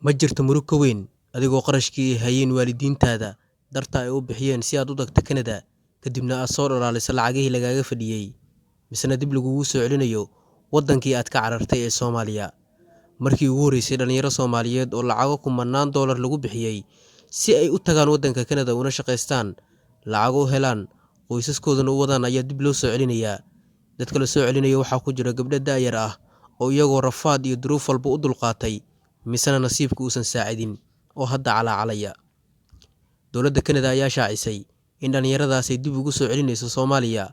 Ma jirto murug ka weyn adigoo qarashkii hayeen waalidiintaada darta ay u bixiyeen si aad u dagto Canada kadibna aad soo dhalaalisa lacagihii lagaaga fadhiyey misna dib lagugu soo celinayo wadankii aad ka carartay ee Soomaaliya. Markii ugu horeysay dhalinyaro Soomaaliyeed oo lacago kumanaan dollar lagu bixiyey si ay u tagaan wadanka Canada una shaqeystaan, lacago u helaan, qoysaskoodana u wadaan ayaa dib loo soo celinayaa. Dadka la soo celinayo waxaa ku jira gabdho daayar ah oo iyagoo rafaad iyo duruuf walba u dulqaatay misna nasiibku uusan saacidin oo hadda calacalaya. Dowladda Canada ayaa shaacisay in dhalinyaradaas ay dib ugu soo celinayso Soomaaliya.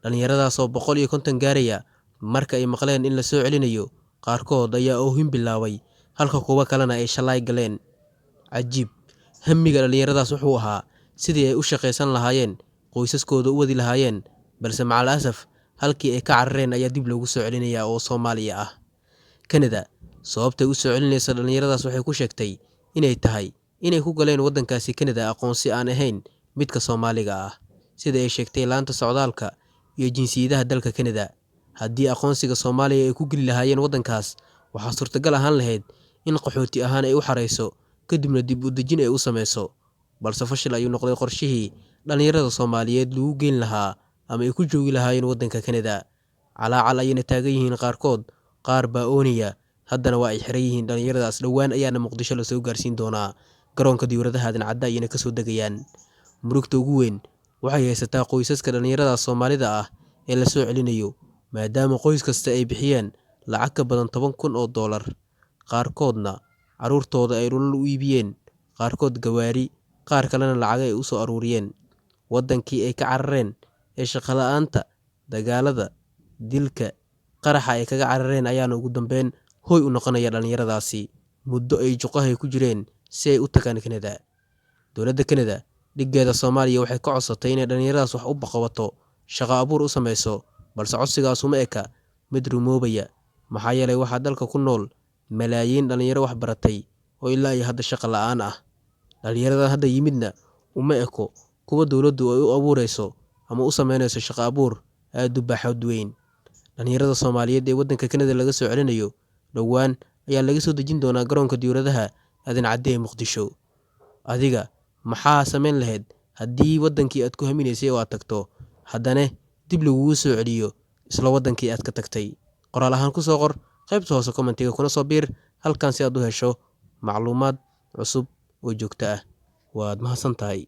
Dhalinyaradaas oo 150 gaaraya marka ay maqleen in la soo celinayo, qaarkood ayaa oohin bilaabay halka kuwa kalena ay shalay galeen. Cajiib, hamiga dhalinyaradaas wuxuu ahaa sidii ay u shaqeysan lahaayeen, qoysaskooda u wadi lahaayeen, balse macal asaf halkii ay ka carareen ayaa dib loogu soo celinayaa oo Soomaaliya ah. Canada sababtay u soo celinaysa dhalinyaradaas waxay ku sheegtay inay tahay inay ku galeen wadankaasi Canada aqoonsi aan ahayn midka Soomaaliga ah, sida ay sheegtay laanta socdaalka iyo jinsiyadaha dalka Canada. Haddii aqoonsiga Soomaaliya ay ku geli lahaayeen wadankaas, waxaa suurtagal ahaan lahayd in qaxooti ahaan ay u xareyso kadibna dib u dejin ay u sameyso, balse fashil ayuu noqday qorshihii dhalinyarada Soomaaliyeed lagu geyn lahaa ama ay ku joogi lahaayeen wadanka Canada. Calaacal ayayna taagan yihiin qaarkood, qaar baa oonaya, haddana waa ay xiran yihiin dhalinyaradaas. Dhowaan ayaana Muqdisho la soo gaarsiin doonaa garoonka diyaaradaha Aadan Cadde ayayna ka soo degayaan. Murugta ugu weyn waxay haysataa qoysaska dhalinyarada Soomaalida ah ee la soo celinayo, maadaama qoys kasta ay bixiyeen lacag ka badan 10,000 oo dollar, qaarkoodna caruurtooda ay dhulal u iibiyeen, qaarkood gawaari, qaar kalena lacag ay u soo aruuriyeen. Wadankii ay ka carareen ee shaqo la'aanta, dagaalada, dilka, qaraxa ay kaga carareen ayaana ugu dambeyn hoy u noqonaya dhalinyaradaasi muddo ay juqahay ku jireen si ay u tagaan Canada. Dowladda Canada dhigeeda Soomaaliya waxay ka codsatay inay dhalinyaradaas wax u baqawato, shaqo abuur u sameyso, balse codsigaas uma eka mid rumoobaya, maxaa yeelay waxaa dalka ku nool malaayiin dhalinyaro wax baratay oo ilaa iyo hadda shaqo la'aan ah. Dhalinyarada hadda yimidna uma eko kuwa dowladdu ay u abuureyso ama u sameynayso shaqo abuur aad u baaxad weyn. Dhalinyarada Soomaaliyeed ee wadanka Canada laga soo celinayo dhowaan ayaa laga soo dejin doonaa garoonka diyaaradaha Aadan Cadde ee Muqdisho. Adiga maxaa sameyn lahayd haddii wadankii aad ku haminaysay oo aad tagto haddana dib lagugu soo celiyo isla wadankii aad ka tagtay? Qoraal ahaan ku soo qor qaybta hoose commentiga kuna soo biir halkan si aad u hesho macluumaad cusub oo joogto ah. Waad mahadsantahay.